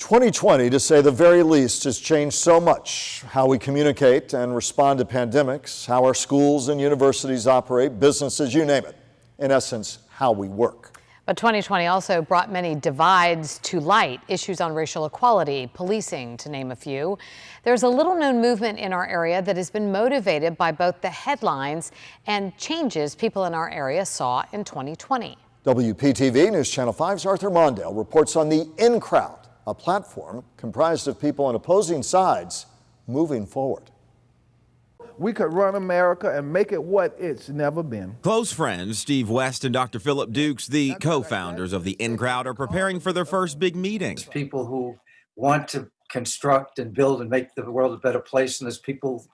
2020, to say the very least, has changed so much. How we communicate and respond to pandemics, how our schools and universities operate, businesses, you name it. In essence, how we work. But 2020 also brought many divides to light, issues on racial equality, policing, to name a few. There's a little-known movement in our area that has been motivated by both the headlines and changes people in our area saw in 2020. WPTV News Channel 5's Arthur Mondale reports on the In Crowd, a platform comprised of people on opposing sides moving forward. We could run America and make it what it's never been. Close friends Steve West and Dr. Philip Dukes, the co-founders of the In Crowd, are preparing for their first big meeting. There's people who want to construct and build and make the world a better place, and there's people,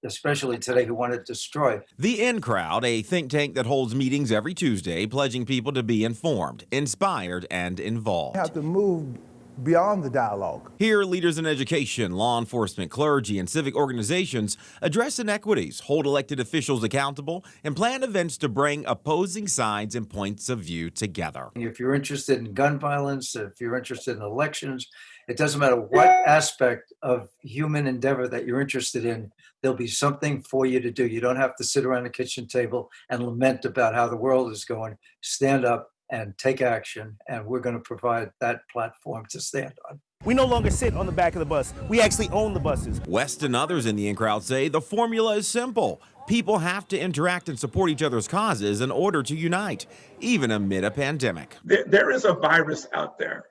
especially today, who want to destroy. The In Crowd, a think tank that holds meetings every Tuesday, pledging people to be informed, inspired, and involved. We have to move beyond the dialogue. Here, leaders in education, law enforcement, clergy, and civic organizations address inequities, hold elected officials accountable, and plan events to bring opposing sides and points of view together. If you're interested in gun violence, if you're interested in elections, it doesn't matter what aspect of human endeavor that you're interested in, there'll be something for you to do. You don't have to sit around the kitchen table and lament about how the world is going. Stand up and take action, and we're going to provide that platform to stand on. We no longer sit on the back of the bus. We actually own the buses. West and others in the In Crowd say the formula is simple. People have to interact and support each other's causes in order to unite, even amid a pandemic. There is a virus out there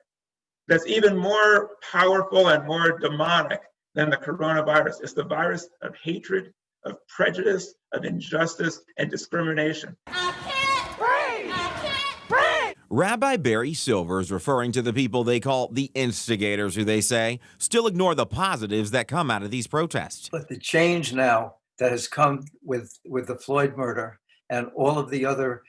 that's even more powerful and more demonic than the coronavirus. It's the virus of hatred, of prejudice, of injustice, and discrimination. Rabbi Barry Silver is referring to the people they call the instigators, who they say still ignore the positives that come out of these protests. But the change now that has come with the Floyd murder and all of the other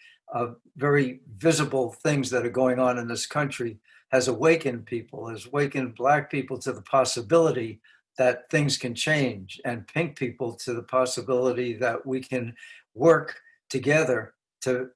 very visible things that are going on in this country has awakened people, has awakened Black people to the possibility that things can change, and pink people to the possibility that we can work together to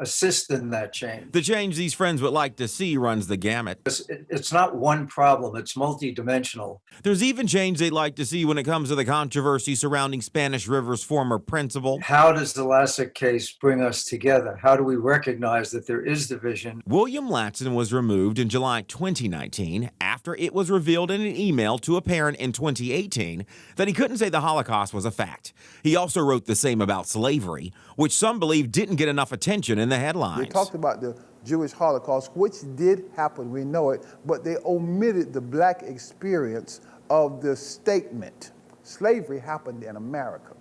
assist in that change. The change these friends would like to see runs the gamut. It's not one problem, it's multidimensional. There's even change they'd like to see when it comes to the controversy surrounding Spanish River's former principal. How does the Lasik case bring us together? How do we recognize that there is division? William Latson was removed in July 2019 after it was revealed in an email to a parent in 2018 that he couldn't say the Holocaust was a fact. He also wrote the same about slavery, which some believe didn't get enough attention in the headlines. They talked about the Jewish Holocaust, which did happen, we know it, but they omitted the Black experience of the statement. Slavery happened in America.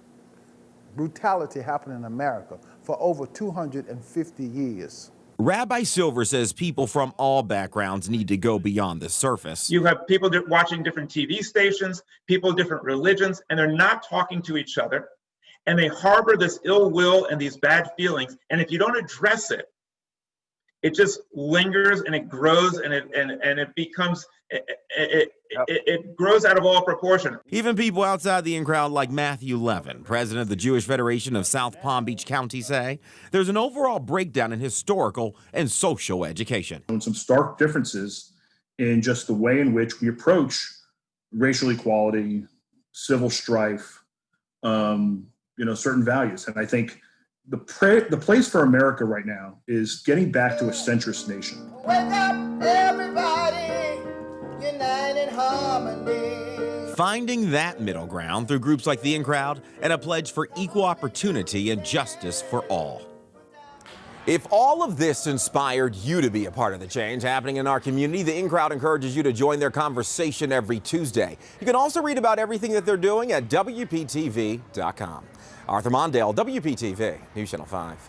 Brutality happened in America for over 250 years. Rabbi Silver says people from all backgrounds need to go beyond the surface. You have people watching different TV stations, people of different religions, and they're not talking to each other. And they harbor this ill will and these bad feelings. And if you don't address it, it just lingers and it grows and it becomes, it grows out of all proportion. Even people outside the In Crowd like Matthew Levin, president of the Jewish Federation of South Palm Beach County, say there's an overall breakdown in historical and social education. And some stark differences in just the way in which we approach racial equality, civil strife, certain values. And I think the place for America right now is getting back to a centrist nation. Wake up, everybody, unite in harmony. Finding that middle ground through groups like the In Crowd and a pledge for equal opportunity and justice for all. If all of this inspired you to be a part of the change happening in our community, the In Crowd encourages you to join their conversation every Tuesday. You can also read about everything that they're doing at WPTV.com. Arthur Mondale, WPTV, News Channel 5.